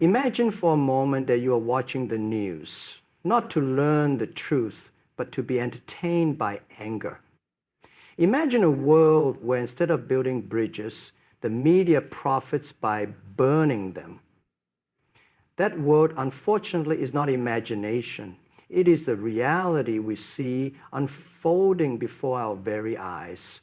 Imagine for a moment that you are watching the news, not to learn the truth, but to be entertained by anger. Imagine a world where instead of building bridges, the media profits by burning them. That world, unfortunately, is not imagination. It is the reality we see unfolding before our very eyes.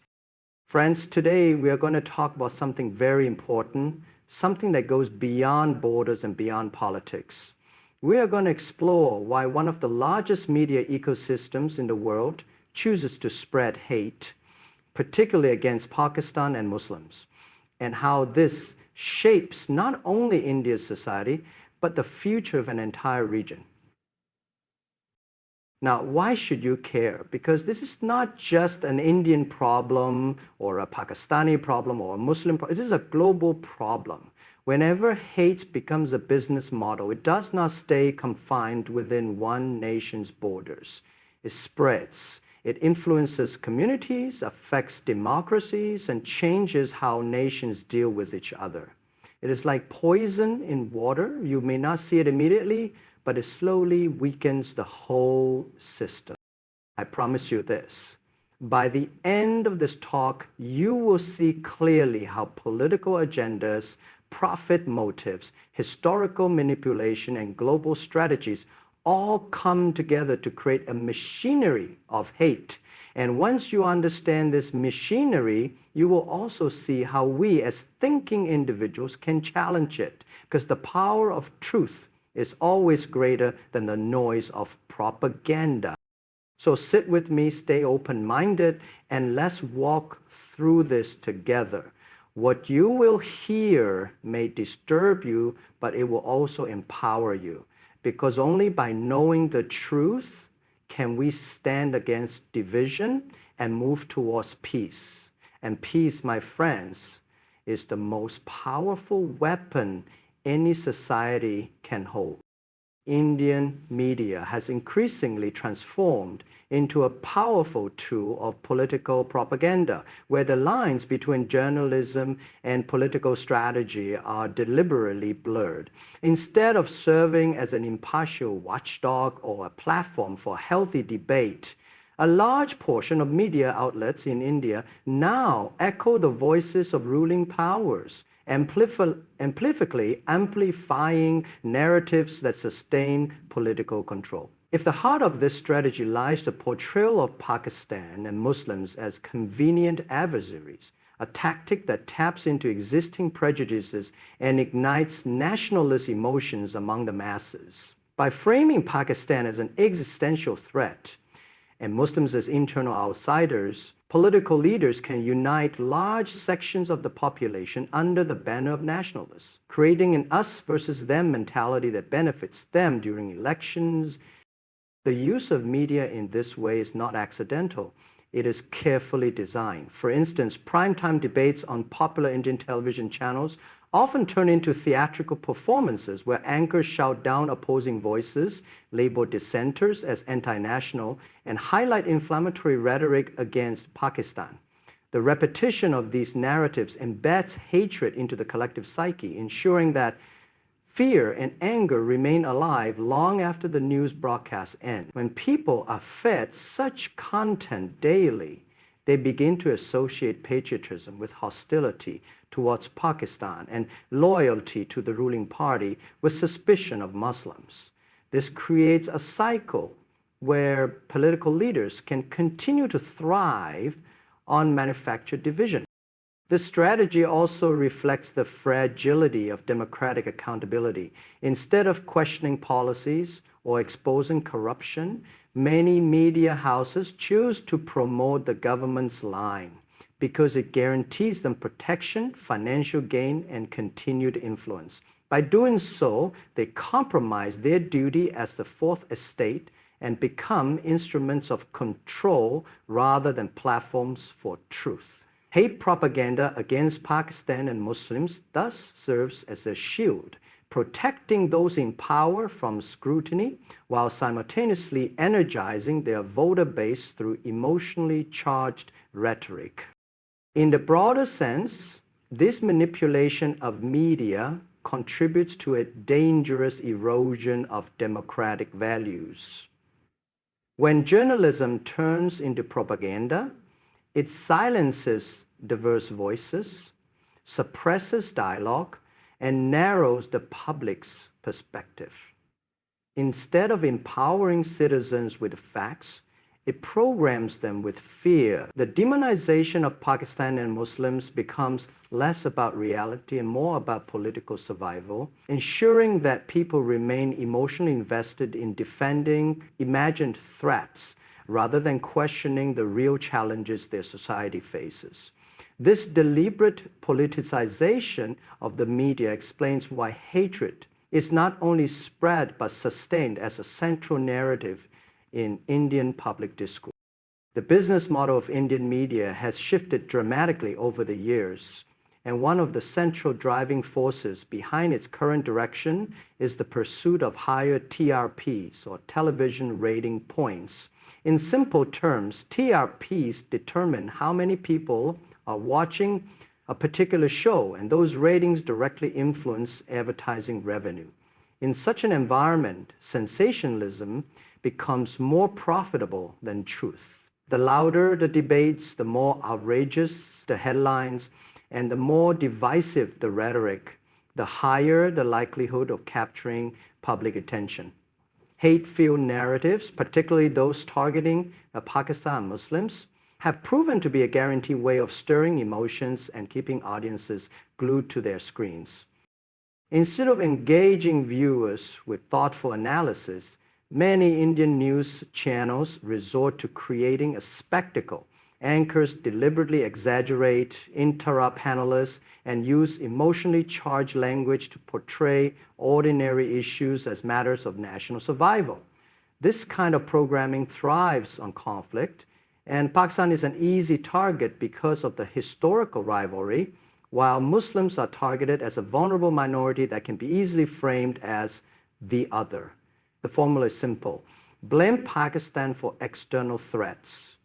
Friends, today we are going to talk about something very important, something that goes beyond borders and beyond politics. We are going to explore why one of the largest media ecosystems in the world chooses to spread hate, particularly against Pakistan and Muslims, and how this shapes not only India's society, but the future of an entire region. Now, why should you care? Because this is not just an Indian problem or a Pakistani problem or a Muslim problem. This is a global problem. Whenever hate becomes a business model, it does not stay confined within one nation's borders. It spreads. It influences communities, affects democracies, and changes how nations deal with each other. It is like poison in water. You may not see it immediately, but it slowly weakens the whole system. I promise you this. By the end of this talk, you will see clearly how political agendas, profit motives, historical manipulation, and global strategies all come together to create a machinery of hate. And once you understand this machinery, you will also see how we as thinking individuals can challenge it, because the power of truth is always greater than the noise of propaganda. So sit with me, stay open-minded, and let's walk through this together. What you will hear may disturb you, but it will also empower you, because only by knowing the truth can we stand against division and move towards peace. And peace, my friends, is the most powerful weapon any society can hold. Indian media has increasingly transformed into a powerful tool of political propaganda, where the lines between journalism and political strategy are deliberately blurred. Instead of serving as an impartial watchdog or a platform for healthy debate, a large portion of media outlets in India now echo the voices of ruling powers, amplifically amplifying narratives that sustain political control. If the heart of this strategy lies the portrayal of Pakistan and Muslims as convenient adversaries, a tactic that taps into existing prejudices and ignites nationalist emotions among the masses. By framing Pakistan as an existential threat and Muslims as internal outsiders, political leaders can unite large sections of the population under the banner of nationalists, creating an us versus them mentality that benefits them during elections. The use of media in this way is not accidental. It is carefully designed. For instance, primetime debates on popular Indian television channels often turn into theatrical performances where anchors shout down opposing voices, label dissenters as anti-national, and highlight inflammatory rhetoric against Pakistan. The repetition of these narratives embeds hatred into the collective psyche, ensuring that fear and anger remain alive long after the news broadcasts end. When people are fed such content daily, they begin to associate patriotism with hostility towards Pakistan and loyalty to the ruling party with suspicion of Muslims. This creates a cycle where political leaders can continue to thrive on manufactured division. This strategy also reflects the fragility of democratic accountability. Instead of questioning policies or exposing corruption, many media houses choose to promote the government's line because it guarantees them protection, financial gain, and continued influence. By doing so, they compromise their duty as the fourth estate and become instruments of control rather than platforms for truth. Hate propaganda against Pakistan and Muslims thus serves as a shield, protecting those in power from scrutiny while simultaneously energizing their voter base through emotionally charged rhetoric. In the broader sense, this manipulation of media contributes to a dangerous erosion of democratic values. When journalism turns into propaganda, it silences diverse voices, suppresses dialogue, and narrows the public's perspective. Instead of empowering citizens with facts, it programs them with fear. The demonization of Pakistan and Muslims becomes less about reality and more about political survival, ensuring that people remain emotionally invested in defending imagined threats rather than questioning the real challenges their society faces. This deliberate politicization of the media explains why hatred is not only spread but sustained as a central narrative in Indian public discourse. The business model of Indian media has shifted dramatically over the years, and one of the central driving forces behind its current direction is the pursuit of higher TRPs, or television rating points. In simple terms, TRPs determine how many people are watching a particular show, and those ratings directly influence advertising revenue. In such an environment, sensationalism becomes more profitable than truth. The louder the debates, the more outrageous the headlines, and the more divisive the rhetoric, the higher the likelihood of capturing public attention. Hate-filled narratives, particularly those targeting Pakistan Muslims, have proven to be a guaranteed way of stirring emotions and keeping audiences glued to their screens. Instead of engaging viewers with thoughtful analysis, many Indian news channels resort to creating a spectacle. Anchors deliberately exaggerate, interrupt panelists, and use emotionally charged language to portray ordinary issues as matters of national survival. This kind of programming thrives on conflict, and Pakistan is an easy target because of the historical rivalry, while Muslims are targeted as a vulnerable minority that can be easily framed as the other. The formula is simple. Blame Pakistan for external threats.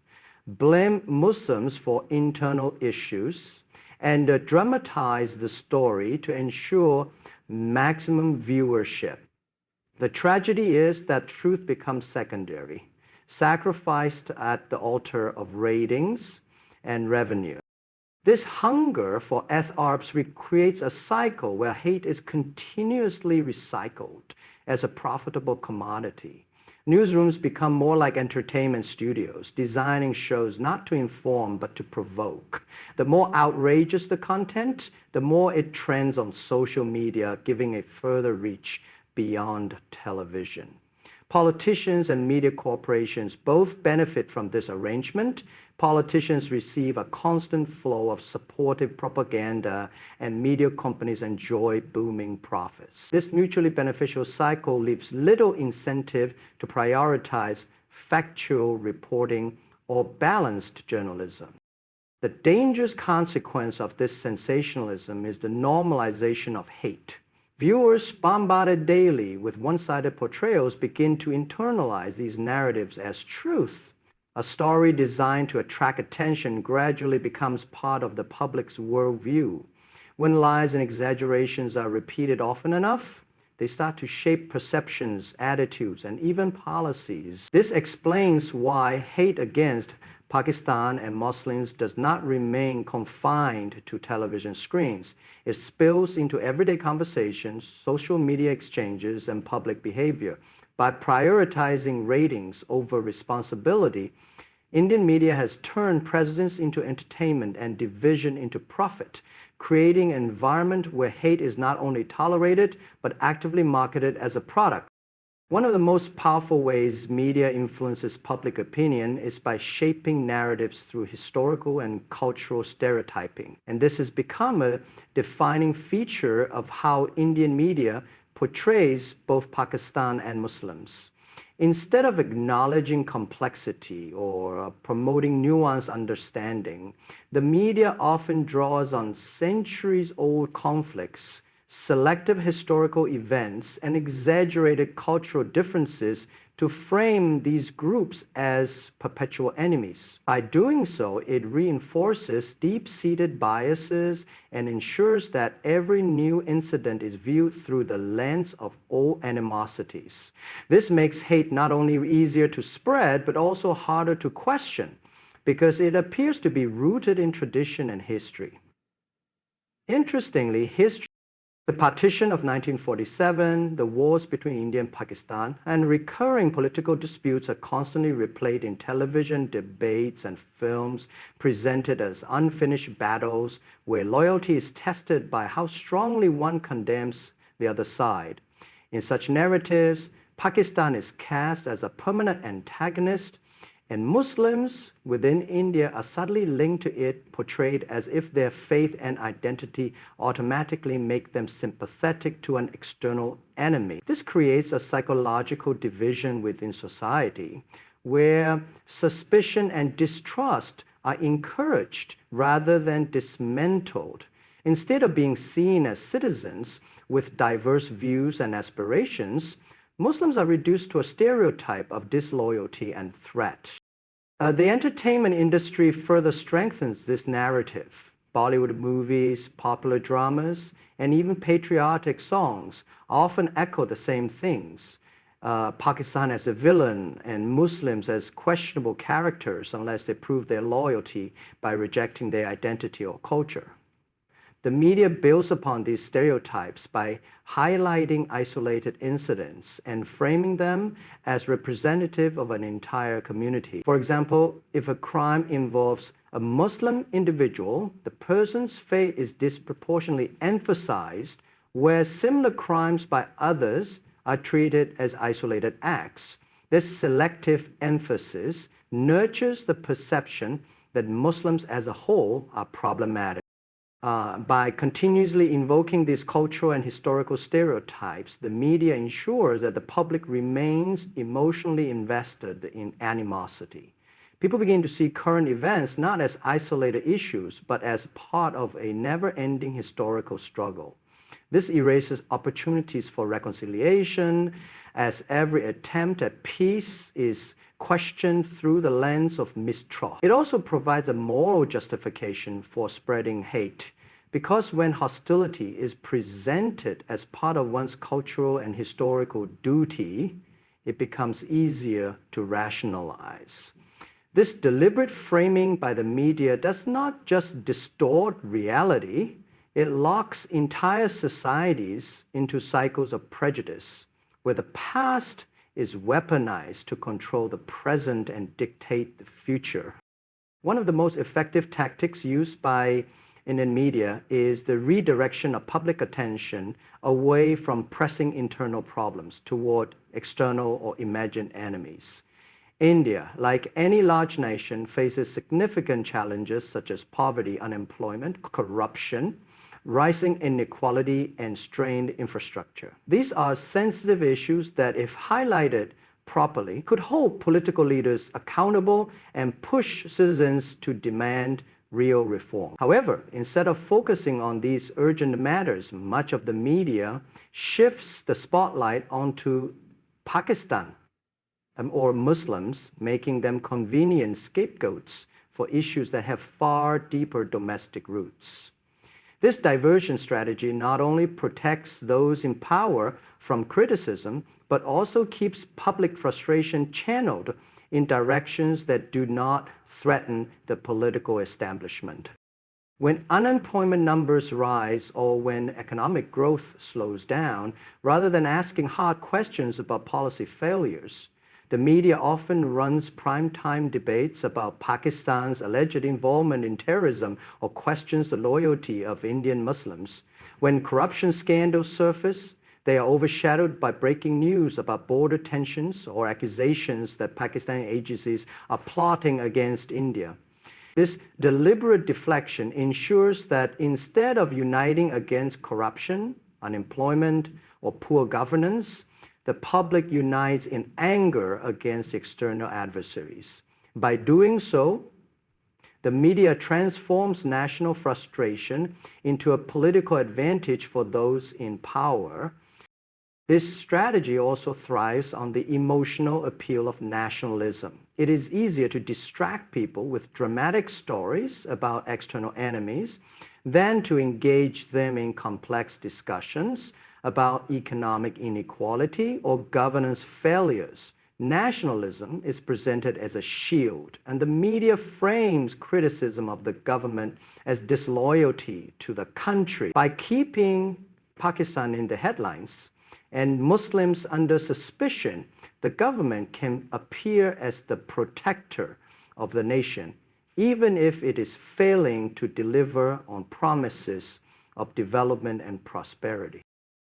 Blame Muslims for internal issues, and dramatize the story to ensure maximum viewership. The tragedy is that truth becomes secondary, sacrificed at the altar of ratings and revenue. This hunger for ARPs creates a cycle where hate is continuously recycled as a profitable commodity. Newsrooms become more like entertainment studios, designing shows not to inform but to provoke. The more outrageous the content, the more it trends on social media, giving a further reach beyond television. Politicians and media corporations both benefit from this arrangement. Politicians receive a constant flow of supportive propaganda, and media companies enjoy booming profits. This mutually beneficial cycle leaves little incentive to prioritize factual reporting or balanced journalism. The dangerous consequence of this sensationalism is the normalization of hate. Viewers bombarded daily with one-sided portrayals begin to internalize these narratives as truth. A story designed to attract attention gradually becomes part of the public's worldview. When lies and exaggerations are repeated often enough, they start to shape perceptions, attitudes, and even policies. This explains why hate against Pakistan and Muslims does not remain confined to television screens. It spills into everyday conversations, social media exchanges, and public behavior. By prioritizing ratings over responsibility, Indian media has turned presence into entertainment and division into profit, creating an environment where hate is not only tolerated, but actively marketed as a product. One of the most powerful ways media influences public opinion is by shaping narratives through historical and cultural stereotyping. And this has become a defining feature of how Indian media portrays both Pakistan and Muslims. Instead of acknowledging complexity or promoting nuanced understanding, the media often draws on centuries-old conflicts selective historical events, and exaggerated cultural differences to frame these groups as perpetual enemies. By doing so, it reinforces deep-seated biases and ensures that every new incident is viewed through the lens of old animosities. This makes hate not only easier to spread, but also harder to question, because it appears to be rooted in tradition and history. Interestingly, the partition of 1947, the wars between India and Pakistan, and recurring political disputes are constantly replayed in television debates and films presented as unfinished battles where loyalty is tested by how strongly one condemns the other side. In such narratives, Pakistan is cast as a permanent antagonist, and Muslims within India are subtly linked to it, portrayed as if their faith and identity automatically make them sympathetic to an external enemy. This creates a psychological division within society, where suspicion and distrust are encouraged rather than dismantled. Instead of being seen as citizens with diverse views and aspirations, Muslims are reduced to a stereotype of disloyalty and threat. The entertainment industry further strengthens this narrative. Bollywood movies, popular dramas, and even patriotic songs often echo the same things. Pakistan as a villain and Muslims as questionable characters unless they prove their loyalty by rejecting their identity or culture. The media builds upon these stereotypes by highlighting isolated incidents and framing them as representative of an entire community. For example, if a crime involves a Muslim individual, the person's fate is disproportionately emphasized, where similar crimes by others are treated as isolated acts. This selective emphasis nurtures the perception that Muslims as a whole are problematic. By continuously invoking these cultural and historical stereotypes, the media ensures that the public remains emotionally invested in animosity. People begin to see current events not as isolated issues, but as part of a never-ending historical struggle. This erases opportunities for reconciliation, as every attempt at peace is questioned through the lens of mistrust. It also provides a moral justification for spreading hate, because when hostility is presented as part of one's cultural and historical duty, it becomes easier to rationalize. This deliberate framing by the media does not just distort reality, it locks entire societies into cycles of prejudice, where the past is weaponized to control the present and dictate the future. One of the most effective tactics used by Indian media is the redirection of public attention away from pressing internal problems toward external or imagined enemies. India, like any large nation, faces significant challenges such as poverty, unemployment, corruption, rising inequality, and strained infrastructure. These are sensitive issues that, if highlighted properly, could hold political leaders accountable and push citizens to demand real reform. However, instead of focusing on these urgent matters, much of the media shifts the spotlight onto Pakistan or Muslims, making them convenient scapegoats for issues that have far deeper domestic roots. This diversion strategy not only protects those in power from criticism, but also keeps public frustration channeled in directions that do not threaten the political establishment. When unemployment numbers rise or when economic growth slows down, rather than asking hard questions about policy failures, the media often runs primetime debates about Pakistan's alleged involvement in terrorism or questions the loyalty of Indian Muslims. When corruption scandals surface, they are overshadowed by breaking news about border tensions or accusations that Pakistani agencies are plotting against India. This deliberate deflection ensures that instead of uniting against corruption, unemployment, or poor governance, the public unites in anger against external adversaries. By doing so, The media transforms national frustration into a political advantage for those in power. This strategy also thrives on the emotional appeal of nationalism. It is easier to distract people with dramatic stories about external enemies than to engage them in complex discussions about economic inequality or governance failures. Nationalism is presented as a shield, and the media frames criticism of the government as disloyalty to the country. By keeping Pakistan in the headlines and Muslims under suspicion, the government can appear as the protector of the nation, even if it is failing to deliver on promises of development and prosperity.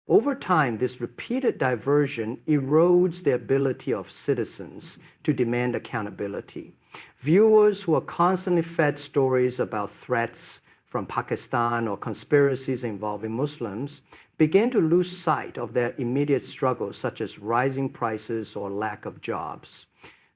Over time, this repeated diversion erodes the ability of citizens to demand accountability. Viewers who are constantly fed stories about threats from Pakistan or conspiracies involving Muslims begin to lose sight of their immediate struggles, such as rising prices or lack of jobs.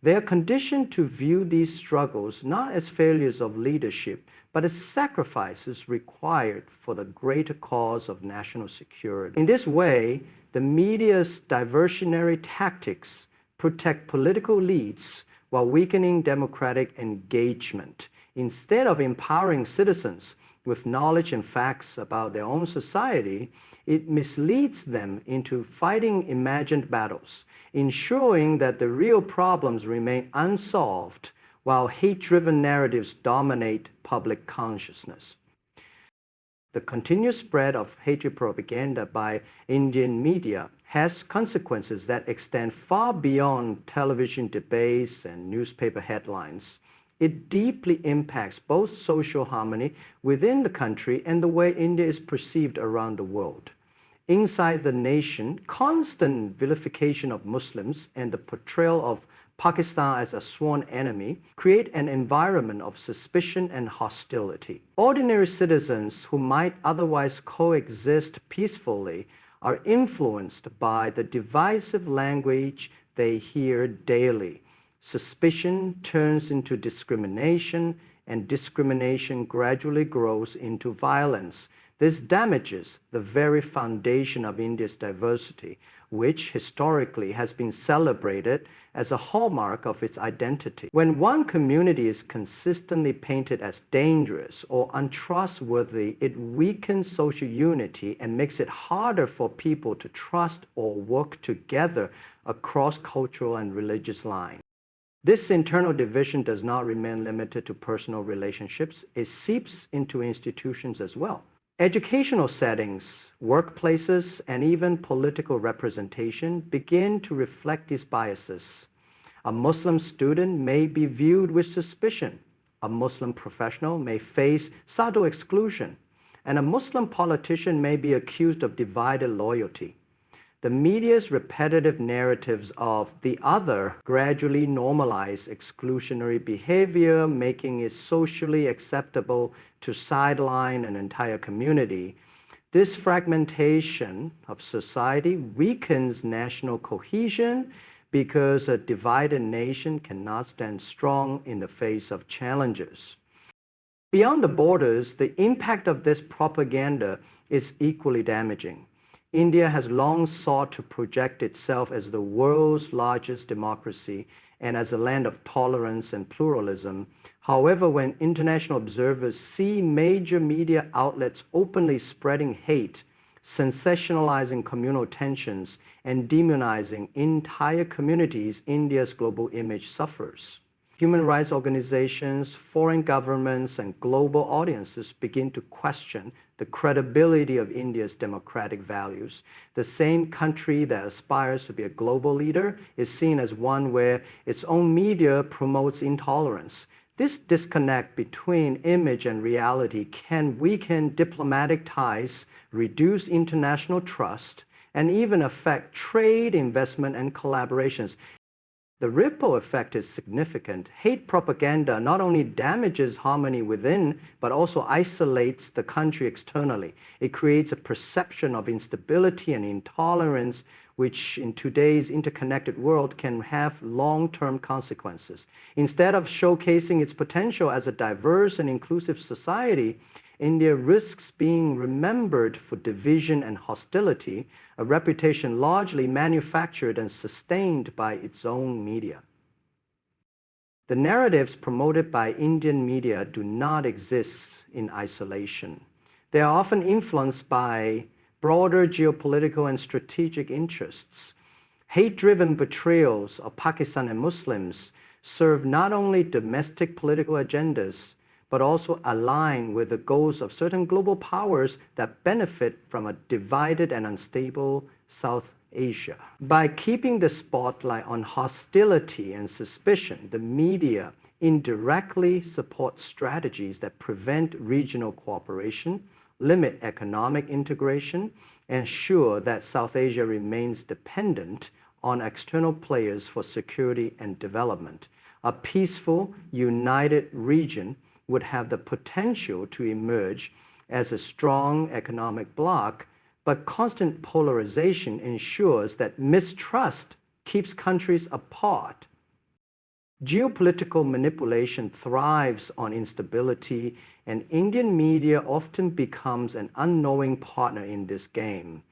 They are conditioned to view these struggles not as failures of leadership, but as sacrifices required for the greater cause of national security. In this way, the media's diversionary tactics protect political leads while weakening democratic engagement. Instead of empowering citizens with knowledge and facts about their own society, it misleads them into fighting imagined battles, ensuring that the real problems remain unsolved while hate-driven narratives dominate public consciousness. The continuous spread of hatred propaganda by Indian media has consequences that extend far beyond television debates and newspaper headlines. It deeply impacts both social harmony within the country and the way India is perceived around the world. Inside the nation, constant vilification of Muslims and the portrayal of Pakistan as a sworn enemy create an environment of suspicion and hostility. Ordinary citizens who might otherwise coexist peacefully are influenced by the divisive language they hear daily. Suspicion turns into discrimination, and discrimination gradually grows into violence. This damages the very foundation of India's diversity, which historically has been celebrated as a hallmark of its identity. When one community is consistently painted as dangerous or untrustworthy, it weakens social unity and makes it harder for people to trust or work together across cultural and religious lines. This internal division does not remain limited to personal relationships. It seeps into institutions as well. Educational settings, workplaces, and even political representation begin to reflect these biases. A Muslim student may be viewed with suspicion. A Muslim professional may face subtle exclusion. And a Muslim politician may be accused of divided loyalty. The media's repetitive narratives of the other gradually normalize exclusionary behavior, making it socially acceptable to sideline an entire community. This fragmentation of society weakens national cohesion because a divided nation cannot stand strong in the face of challenges. Beyond the borders, the impact of this propaganda is equally damaging. India has long sought to project itself as the world's largest democracy and as a land of tolerance and pluralism. However, when international observers see major media outlets openly spreading hate, sensationalizing communal tensions, and demonizing entire communities, India's global image suffers. Human rights organizations, foreign governments, and global audiences begin to question the credibility of India's democratic values. The same country that aspires to be a global leader is seen as one where its own media promotes intolerance. This disconnect between image and reality can weaken diplomatic ties, reduce international trust, and even affect trade, investment, and collaborations. The ripple effect is significant. Hate propaganda not only damages harmony within, but also isolates the country externally. It creates a perception of instability and intolerance, which in today's interconnected world can have long-term consequences. Instead of showcasing its potential as a diverse and inclusive society, India risks being remembered for division and hostility, a reputation largely manufactured and sustained by its own media. The narratives promoted by Indian media do not exist in isolation. They are often influenced by broader geopolitical and strategic interests. Hate-driven portrayals of Pakistan and Muslims serve not only domestic political agendas, but also align with the goals of certain global powers that benefit from a divided and unstable South Asia. By keeping the spotlight on hostility and suspicion, the media indirectly supports strategies that prevent regional cooperation, limit economic integration, and ensure that South Asia remains dependent on external players for security and development. A peaceful, united region would have the potential to emerge as a strong economic bloc, but constant polarization ensures that mistrust keeps countries apart. Geopolitical manipulation thrives on instability, and Indian media often becomes an unknowing partner in this game.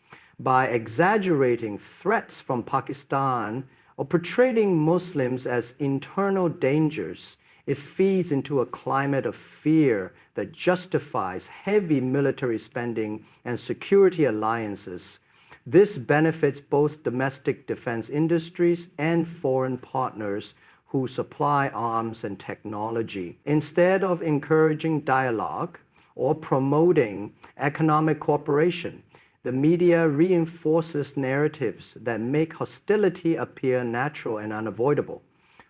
By exaggerating threats from Pakistan or portraying Muslims as internal dangers, it feeds into a climate of fear that justifies heavy military spending and security alliances. This benefits both domestic defense industries and foreign partners who supply arms and technology. Instead of encouraging dialogue or promoting economic cooperation, the media reinforces narratives that make hostility appear natural and unavoidable.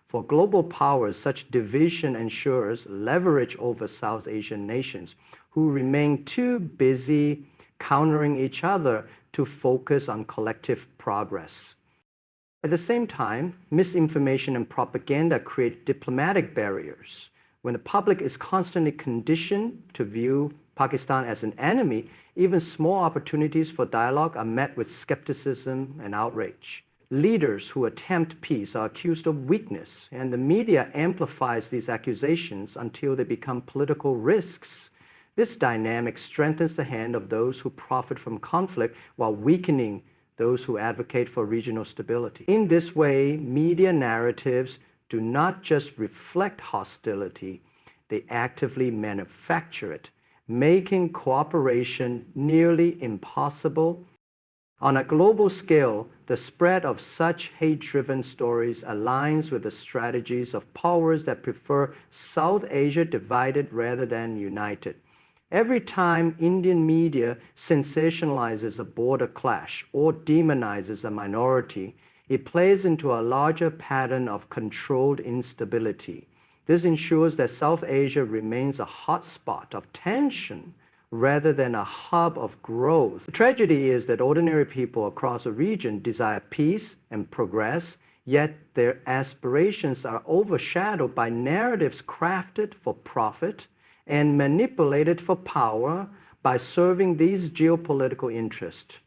For global powers, such division ensures leverage over South Asian nations who remain too busy countering each other to focus on collective progress. At the same time, misinformation and propaganda create diplomatic barriers. When the public is constantly conditioned to view Pakistan as an enemy, even small opportunities for dialogue are met with skepticism and outrage. Leaders who attempt peace are accused of weakness, and the media amplifies these accusations until they become political risks. This dynamic strengthens the hand of those who profit from conflict while weakening those who advocate for regional stability. In this way, media narratives do not just reflect hostility, they actively manufacture it, making cooperation nearly impossible. On a global scale, the spread of such hate-driven stories aligns with the strategies of powers that prefer South Asia divided rather than united. Every time Indian media sensationalizes a border clash or demonizes a minority, it plays into a larger pattern of controlled instability. This ensures that South Asia remains a hotspot of tension rather than a hub of growth. The tragedy is that ordinary people across the region desire peace and progress, yet their aspirations are overshadowed by narratives crafted for profit and manipulated for power by serving these geopolitical interests.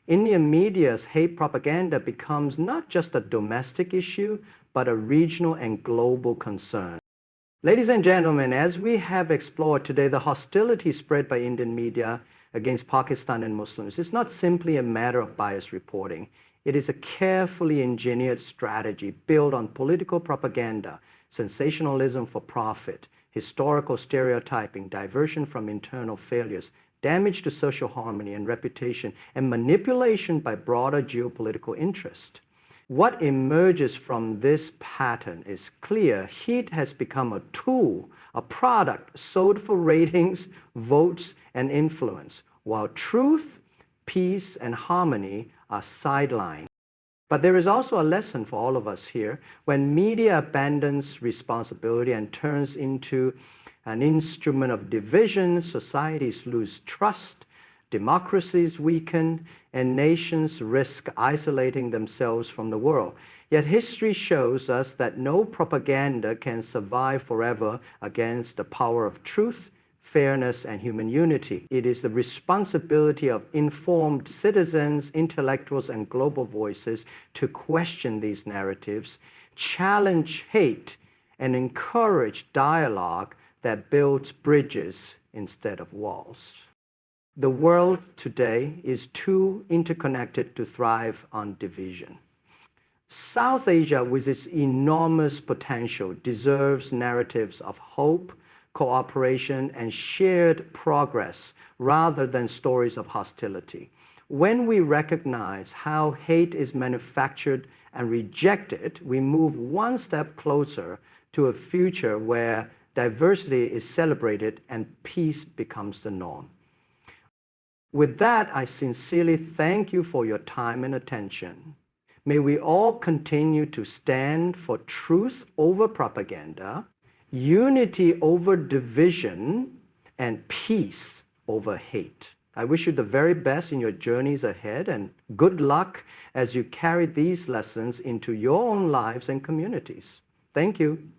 Indian media's hate propaganda becomes not just a domestic issue, but a regional and global concern. Ladies and gentlemen, as we have explored today, the hostility spread by Indian media against Pakistan and Muslims is not simply a matter of biased reporting. It is a carefully engineered strategy built on political propaganda, sensationalism for profit, historical stereotyping, diversion from internal failures, damage to social harmony and reputation, and manipulation by broader geopolitical interest. What emerges from this pattern is clear. Heat has become a tool, a product sold for ratings, votes, and influence, while truth, peace, and harmony are sidelined. But there is also a lesson for all of us here. When media abandons responsibility and turns into an instrument of division, societies lose trust, democracies weaken, and nations risk isolating themselves from the world. Yet history shows us that no propaganda can survive forever against the power of truth, fairness, and human unity. It is the responsibility of informed citizens, intellectuals, and global voices to question these narratives, challenge hate, and encourage dialogue that builds bridges instead of walls. The world today is too interconnected to thrive on division. South Asia, with its enormous potential, deserves narratives of hope, cooperation, and shared progress rather than stories of hostility. When we recognize how hate is manufactured and rejected, we move one step closer to a future where diversity is celebrated and peace becomes the norm. With that, I sincerely thank you for your time and attention. May we all continue to stand for truth over propaganda, unity over division, and peace over hate. I wish you the very best in your journeys ahead, and good luck as you carry these lessons into your own lives and communities. Thank you.